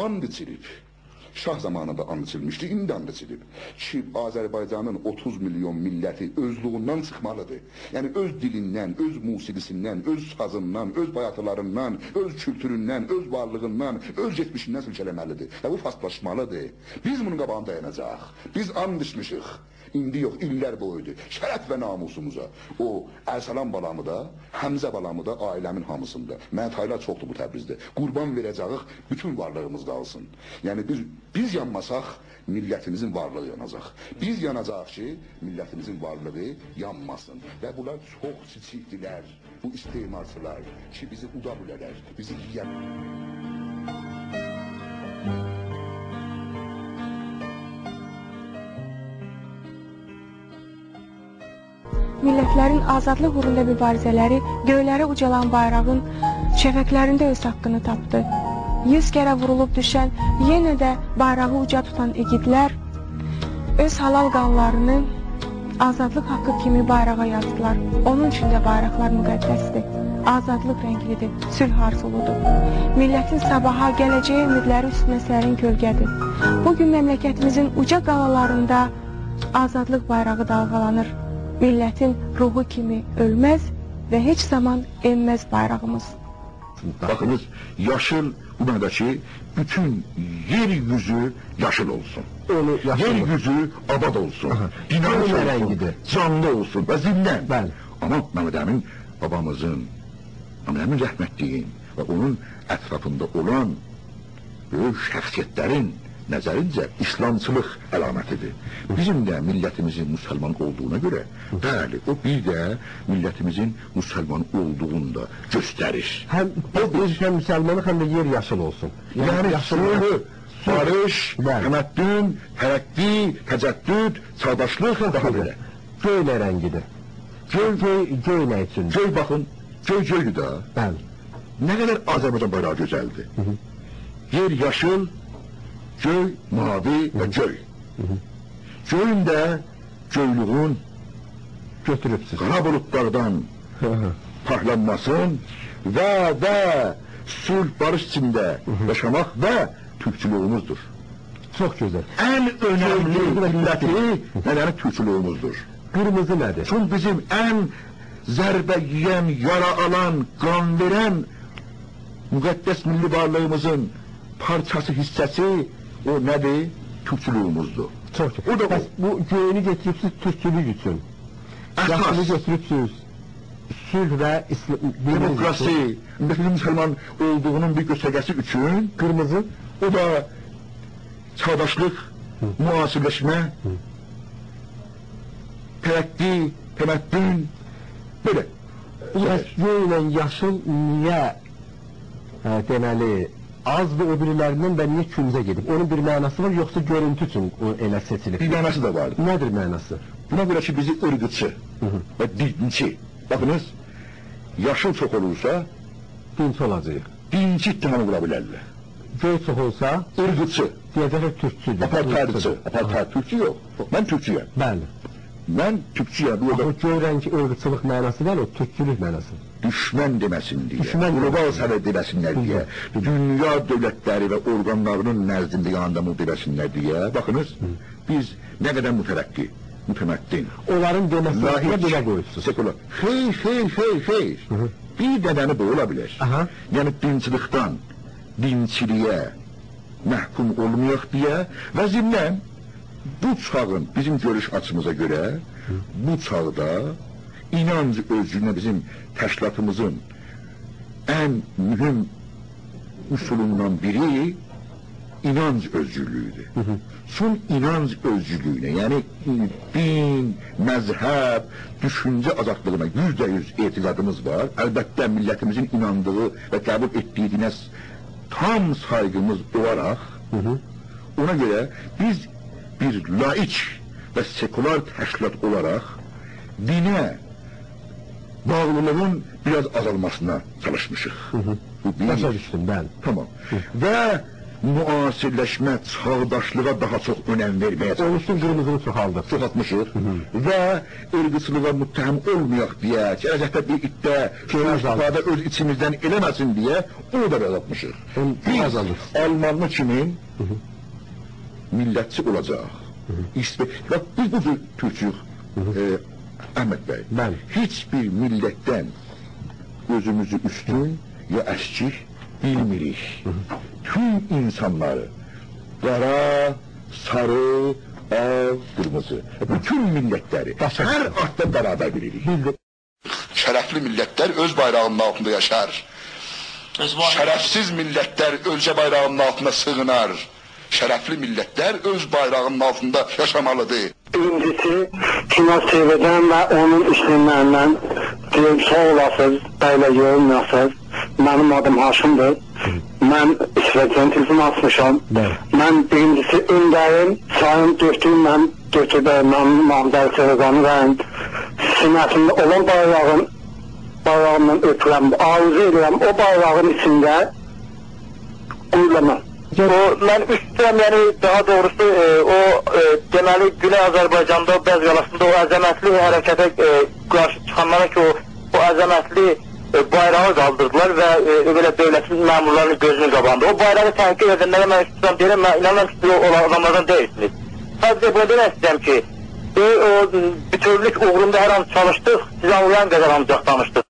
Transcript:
and içilib. Şah zamanında and içilmişdi, indi and içilib. Ki Azərbaycanın 30 milyon milləti özlüğündən çıxmalıdır. Yəni öz dilindən, öz musiqisindən, öz sazından, öz bayatılarından, öz kültüründən, öz varlığından, öz geçmişindən silkələməlidir. Və bu fastlaşmalıdır. Biz bunun qabağını dayanacaq. Biz and içmişik. İndi yox, illər boyudur. Şərəf və namusumuza. O, Ərsalan balamı da, Həmzə balamı da ailəmin hamısında. Mənə taylar çoxdur bu Təbrizdə. Qurban verəcəyik, bütün varlığımız qalsın. Yəni biz yanmasaq, millətimizin varlığı yanacaq. Biz yanacaq ki, millətimizin varlığı yanmasın. Və bunlar çox çiçikdilər, bu istemarçılar ki, bizi uda bilərlər, bizi yiyər. Millətlərin azadlıq uğrunda mübarizələri göylərə ucalan bayrağın şəfəqlərində öz haqqını tapdı. 100 kərə vurulub düşən, yenə də bayrağı uca tutan igidlər öz halal qanlarını azadlıq haqqı kimi bayrağa yazdılar. Onun üçün də bayraqlar müqəddəsdir, azadlıq rənglidir, sülh arzuludur. Millətin sabaha, gələcəyə ümidləri üstünə sərin kölgədir. Bugün məmləkətimizin uca qalalarında azadlıq bayrağı dalğalanır. Millətin ruhu kimi ölməz və heç zaman enməz bayrağımız. Bakınız, yaşıl bu mənadaki bütün yeryüzü yaşıl olsun. Yeryüzü abad olsun. Dinamik olsun, canlı olsun və zillen. Ama Mehmet Emin babamızın, Mehmet Emin rəhmətliyin və onun ətrafında olan böyük şəxsiyyətlərin nəzərincə İslamçılıq əlamətidir. Bizim də millətimizin müsəlman olduğuna görə, bəli, o bir də millətimizin müsəlman olduğunu da göstərir. Həm müsəlmanlıq, həm də yer yaşıl olsun. Yəni, sülhü, barış, təməddün, tərəqqi, təcəddüd, çağdaşlıq daha belə. Göy nə rəngidir? Göy nə üçün? Göy baxın, göy da. Bəli. Nə qədər Azərbaycan bayrağı gözəldir. Yer yaşıl, göy, mavi və göy. Göyün də göylüğün götürübsün. Qara bulutlardan parlanmasın və sülh barış içində yaşamaq və türkçülüğümüzdür. Çox gözəl. Ən önəmli milləti nədənin türkçülüğümüzdür. Qırmızı nədir? Çünki bizim ən zərbə yiyən, yara alan, qan verən müqəddəs milli varlığımızın parçası, hissəsi o nədir? Türkçülüğümüzdür. Çox gözəl. Bəs bu göyünü getiribsiz türkçülük üçün. Yaşını götürübsünüz. Sülh və demokrasi, ümumiyyətlə müsəlman olduğunun bir göstərgəsi üçün qırmızı, o da çağdaşlıq, müasirləşmə, tərəqqi, təməddün, belə. Göy ilə yaşıl niyə deməli azdır öbürlərindən və niyə küncə gedib? Onun bir mənası var, yoxsa görüntü üçün elə seçilib? Bir mənası da vardır. Nədir mənası? Buna görə ki, bizi ırqıçı və dinçi, baxınız, yaşıl çox olursa, dinçi olacaq. Dinçi ittihamı qura bilərlər. Göy çox olsa, ırqıçı, deyəcək türkçüdür. Apartaydıcı, apartaydı, türkçü yox. Mən türkçüyəm. Bəli. Mən türkçüyəm. Bu göy rəngi ırqıçılıq mənası var, o türkçülük mənası. Düşmən deməsin deyə, qlobal səvət deməsinlər deyə, dünya dövlətləri və orqanlarının nəzdində yanında deməsinlər deyə, baxınız, biz nə qədər mütərəqqi, mütəməddin, onların deməsinə belə qoyursunuz. Sekular. Xeyr. Bir dədəni bu ola bilər. Yəni dincilikdən, dinçiliyə məhkum olmayaq deyə və zimnən bu çağın, bizim görüş açımıza görə, bu çağda inanc özlüyünə bizim təşkilatımızın ən mühüm üsulundan biri inanc özgürlüğüdür. Son inanc özgürlüğüne, yəni din, məzhəb, düşüncə azadlığına %100 etiqadımız var. Əlbəttə millətimizin inandığı və qəbul etdiyi dinə tam saygımız olaraq, ona görə biz bir laik və sekular təşkilat olaraq dinə bağlılığın biraz azalmasına çalışmışıq. Başa düşdüm, bəli. Tamam. Və müasirləşmə, çağdaşlığa daha çox önəm verməyə Onun üçün qırmızını çoxaldır. çoxaltmışıq və ırqçılığa müttəhim olmayaq deyə, gələcəkdə bir iddia, istifadə öz içimizdən eləməsin deyə onu da azaltmışıq. Biz Almanlı kimi millətçi olacaq. Biz bu Türkçük, Əhməd bəy, heç bir millətdən özümüzü üstün ya əskik bilmirik. Tüm insanları qara, sarı, ağ, qırmızı, bütün millətləri hər adda bərabər bilirik. Şərəfli millətlər öz bayrağının altında yaşar. Şərəfsiz millətlər ölkə bayrağının altında sığınar. Şərəfli millətlər öz bayrağının altında yaşamalıdır. Birincisi, kino sevirəm və onun işləmlərindən deyim, sağ olasınız, bəylə yorulmayasınız. Mənim adım Haşimdir. Mən İsveçdən telefon açmışam. Mən birincisi öndəyim, sayın dörtüyümlə götürdüm, mənim Mahmudəli Sevəqanı və sinəsində olan bayrağımdan ötürəm, arzu edirəm, o bayrağın içində qurlamam. Mən üstəm, yəni daha doğrusu deməli Güney Azərbaycanda o bəz qalasında o əzəmətli hərəkətə qarşı çıxanlara ki o əzəmətli bayrağı qaldırdılar və belə dövlətin məmurlarının gözünün qabağında. O bayrağı təhqiq edənlərə mən üstəm deyirəm, mən inanmam ki, o adamlardan deyilsiniz. Sadəcə bunu demək istəyəm ki, o bütövlük uğrunda hər an çalışdıq, siz anlayan qədər ancaq danışdıq.